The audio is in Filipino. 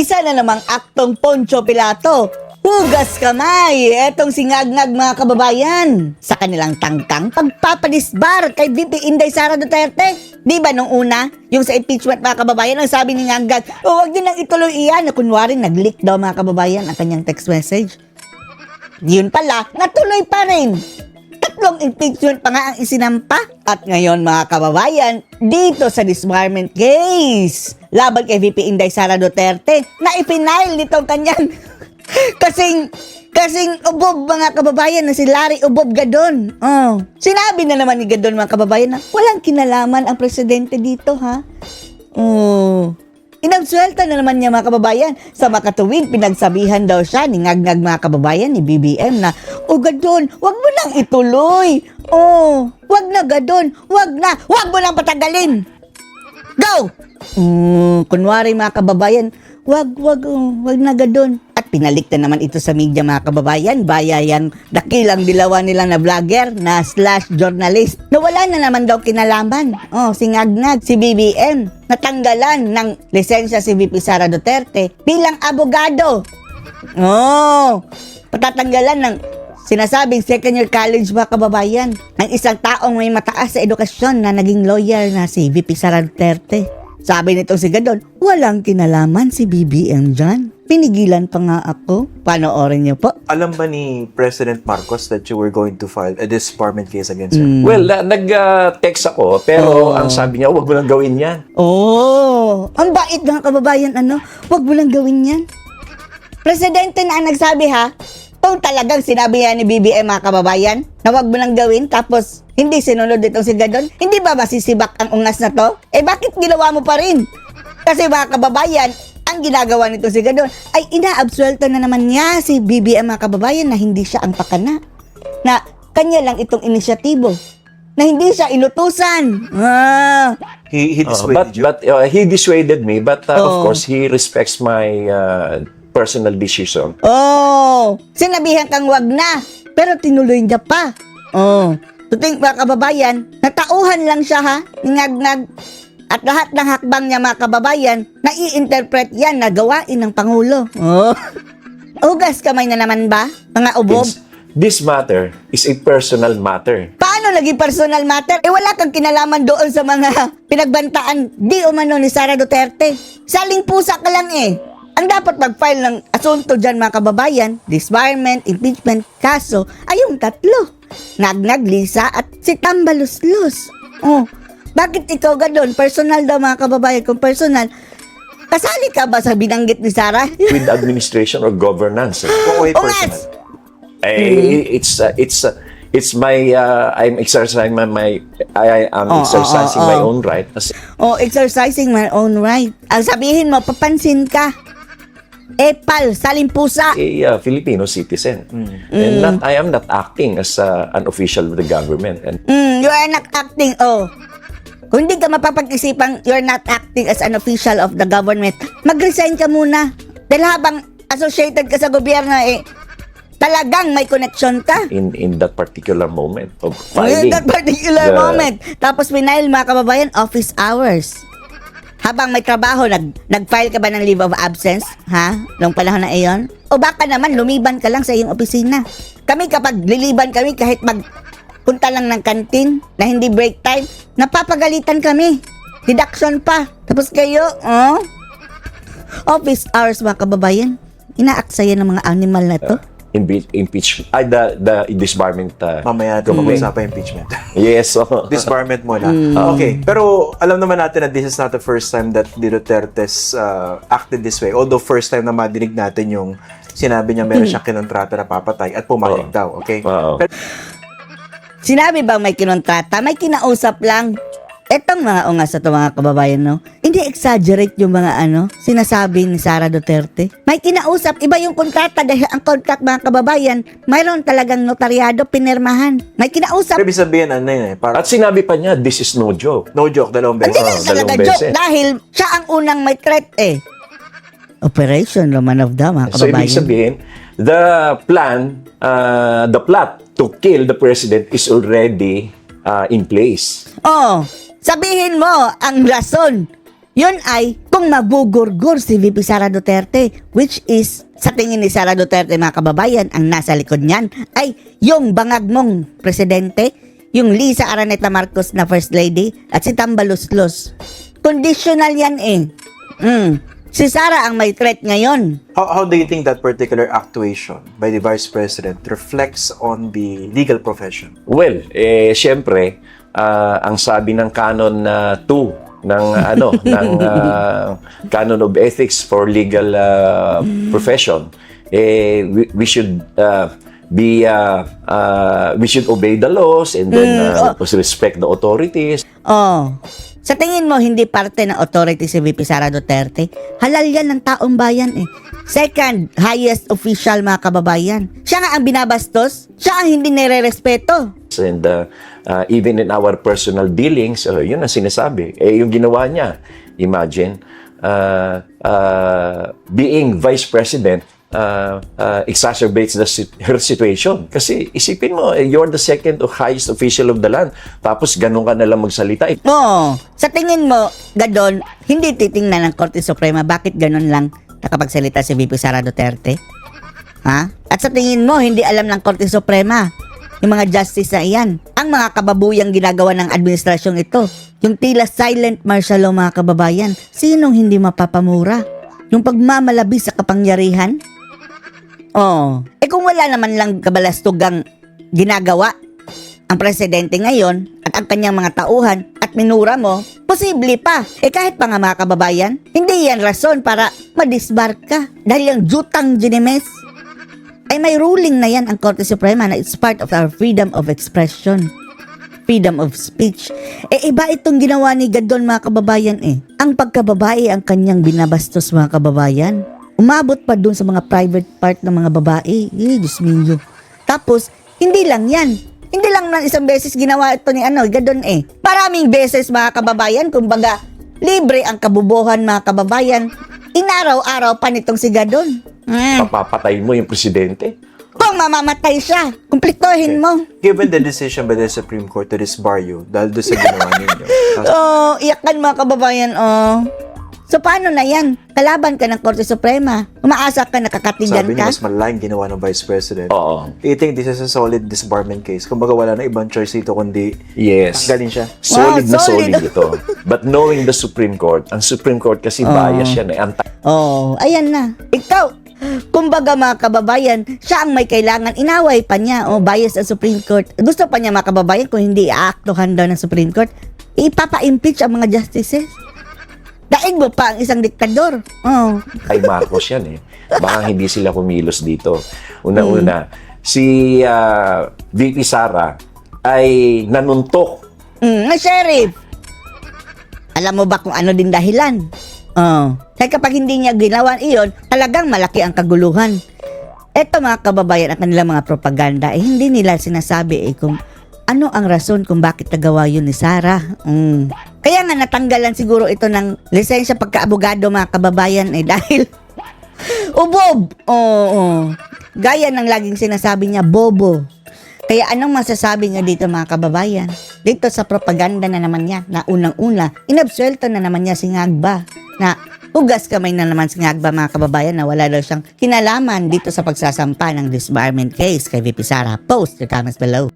Isa na namang aktong Poncio Pilato. Hugas kamay, etong singagnag mga kababayan. Sa kanilang tangkang pagpapadisbar kay VP Inday Sara Duterte. Di ba nung una, yung sa impeachment mga kababayan, ang sabi ni Nganggag, huwag din nang ituloy iyan, na kunwari nag-leak daw mga kababayan ang kanyang text message. Yun pala, natuloy pa rin. Tatlong impeachment pa nga ang isinampa. At ngayon mga kababayan, dito sa disbarment case, laban kay VP Inday Sara Duterte, na ipinail nitong kanyang kasing ubob mga kababayan na si Larry Ubob Gadon. Oh. Sinabi na naman ni Gadon mga kababayan na walang kinalaman ang presidente dito ha. Oh. Inabsuelta na naman niya mga kababayan. Sa makatuwid, pinagsabihan daw siya ni Nganggag mga kababayan ni BBM na, "O Gadon, wag mo nang ituloy. Oh, wag na Gadon, wag mo nang patagalin. Go!" Kunwari mga kababayan, wag na Gadon. At pinalik na naman ito sa media mga kababayan via yang dakilang dilawan nila na vlogger na /journalist na wala na naman daw kinalaman. Oh, si Nganggag, si BBM, natanggalan ng lisensya si VP Sara Duterte bilang abogado. Oh, patatanggalan ng sinasabing second year college mga kababayan ng isang taong may mataas sa edukasyon na naging lawyer na si VP Sara Duterte. Sabi nitong si Gadon, walang kinalaman si BBM dyan. Pinigilan pa nga ako. Panoorin niyo po. Alam ba ni President Marcos that you were going to file a disbarment case against her? Well, nag-text ako, pero ang sabi niya, huwag mo lang gawin yan. Oh, ang bait mga kababayan, ano? Huwag mo lang gawin yan. Presidente na ang nagsabi ha, kung talagang sinabi yan ni BBM mga kababayan, na huwag mo lang gawin, tapos hindi sinunod itong si Gadon, hindi ba masisibak ang ungas na to? Eh bakit ginawa mo pa rin? Kasi mga kababayan, ang ginagawa nito si Gadon ay inaabsuelto na naman niya si BBM mga kababayan na hindi siya ang pakana. Na kanya lang itong inisyatibo. Na hindi siya inutusan. He dissuaded you? But he dissuaded me, but of course, he respects my personal decision. Oh, sinabihan kang wag na, pero tinuloy niya pa. Oh, tuting mga kababayan, natauhan lang siya ha, Nganggag. At lahat ng hakbang niya mga kababayan, nai-interpret yan na gawain ng Pangulo. Oh. Hugas kamay na naman ba, mga ubob? This matter is a personal matter. Paano naging personal matter? Eh wala kang kinalaman doon sa mga pinagbantaan di umano ni Sara Duterte. Saling pusa ka lang eh. Ang dapat mag-file ng asunto dyan mga kababayan, disbarment, impeachment, kaso, ay yung tatlo. Nganggag, Lisa at si Tambaluslos. Oh, bakit ikaw Gadon? Personal daw mga kababayan. Kung personal, kasali ka ba sa binanggit ni Sara? With administration or governance. Okay, personal. Ungas! It's my I'm exercising my own right. Oh, exercising my own right. Ang sabihin mo, papansin ka. Epal, salimpusa. A Filipino citizen. And I am not acting as an official of the government. And You are not acting, oh. Kung hindi ka mapapag-isipang you're not acting as an official of the government, mag-resign ka muna. Dahil habang associated ka sa gobyerno, eh, talagang may connection ka. in that particular moment of In filing that particular moment. Tapos pinail mga kababayan, office hours. Habang may trabaho, nag-file ka ba ng leave of absence? Ha? Noong panahon na iyon? O baka naman, lumiban ka lang sa iyong opisina. Kami kapag liliban kami, kahit punta lang ng kantin na hindi break time, napapagalitan kami. Deduction pa. Tapos kayo, office hours mga kababayan. Inaaksaya ng mga animal na to. impeachment, the disbarment. Mamaya ito mag-usapan impeachment. Yes. Disbarment muna. Okay, pero alam naman natin na this is not the first time that the Dutertes acted this way. Although first time na madinig natin yung sinabi niya meron siyang kinontrata na papatay at pumayag daw. Okay? Pero, Sinabi bang may kinontrata? May kinausap lang. Etong mga ungas sa mga kababayan, no? Hindi exaggerate yung mga sinasabi ni Sara Duterte. May kinausap, iba yung kontrata dahil ang contract mga kababayan, mayroon talagang notaryado, pinirmahan. May kinausap. ibig sabihin, ano yun eh, parang, At sinabi pa niya, this is no joke. no joke, dalawang Hindi beses. na talaga dalawang joke beses. dahil siya ang unang may threat eh. Operation Roman of the mga So, ibig kababayan. sabihin, the plot to kill the president is already in place. Oh, sabihin mo ang rason. Yun ay kung magugurgur si VP Sara Duterte, which is sa tingin ni Sara Duterte mga kababayan, ang nasa likod niyan ay yung bangag mong presidente, yung Lisa Araneta Marcos na First Lady at si Tambaluslos. Conditional yan eh. Si Sara ang may threat ngayon. How do you think that particular actuation by the Vice President reflects on the legal profession? Well, syempre, ang sabi ng Canon 2 ng Canon of Ethics for Legal Profession, we should we should obey the laws and then respect the authorities. Sa tingin mo, hindi parte ng authority si VP Sara Duterte? Halal yan ng taong bayan eh. Second highest official mga kababayan. Siya nga ang binabastos, siya ang hindi nire-respeto. And even in our personal dealings, yun ang sinasabi. Yung ginawa niya, imagine, being Vice President, exacerbates her situation. Kasi isipin mo, you're the second or highest official of the land. Tapos ganun ka nalang magsalita. Sa tingin mo, Gadon, hindi titingnan ng Korte Suprema bakit ganun lang nakapagsalita si VP Sara Duterte? Ha? At sa tingin mo, hindi alam ng Korte Suprema yung mga justice na iyan. Ang mga kababuyang ginagawa ng administrasyong ito. Yung tila silent martial law mga kababayan. Sinong hindi mapapamura? Yung pagmamalabi sa kapangyarihan? Kung wala naman lang kabalastugang ginagawa ang presidente ngayon at ang kanyang mga tauhan at minura mo, posible pa. Kahit pa nga mga kababayan, hindi yan rason para madisbar ka. Dahil yung jutang ginemes, ay may ruling na yan ang Korte Suprema na it's part of our freedom of expression, freedom of speech. Iba itong ginawa ni Gadon mga kababayan eh. Ang pagkababae ang kanyang binabastos mga kababayan. Umabot pa dun sa mga private part ng mga babae. Diyos mio. Tapos, hindi lang yan. Hindi lang ng isang beses ginawa ito ni Gadon eh. Maraming beses mga kababayan, kumbaga, libre ang kabubuhan mga kababayan. Inaraw-araw pa nitong si Gadon. Papapatay mo yung presidente. Kung mamamatay siya, kumplituhin mo. Given the decision by the Supreme Court to disbar you, dahil doon sa ginawa ninyo. Iyakan mga kababayan, So, paano na yan? Kalaban ka ng Korte Suprema. Umaasa ka, nakakatigan Sabi niyo, ka. mas malaking ginawa ng Vice President. Oo. Do you think this is a solid disbarment case? Kumbaga wala na ibang choice dito kundi Yes. tanggalin siya. Solid na solid. solid ito. But knowing the Supreme Court, ang Supreme Court kasi bias yan eh. Ayan na. Ikaw, kumbaga mga kababayan, siya ang may kailangan. Inaway pa niya. Bias ang Supreme Court. Gusto pa niya mga kababayan, kung hindi aaktuhan daw ng Supreme Court, ipapa-impeach ang mga justices. Daig mo pa ang isang diktador. Kay Marcos yan eh. Baka hindi sila kumilos dito. Una-una, si VP Sara ay nanuntok. Sheriff, alam mo ba kung ano din dahilan? Kaya kapag hindi niya ginawa iyon, talagang malaki ang kaguluhan. Eto mga kababayan at kanilang mga propaganda, hindi nila sinasabi kung ano ang rason kung bakit nagawa yun ni Sara. Kaya nga natanggalan siguro ito ng lisensya pagka-abogado mga kababayan dahil ubob. Gaya ng laging sinasabi niya, bobo. Kaya anong masasabi niya dito mga kababayan? Dito sa propaganda na naman niya na unang-una, inabsuelto na naman niya si Ngagba na hugas kamay na naman si Ngagba mga kababayan na wala daw siyang kinalaman dito sa pagsasampa ng disbarment case kay VP Sara. Post your comments below.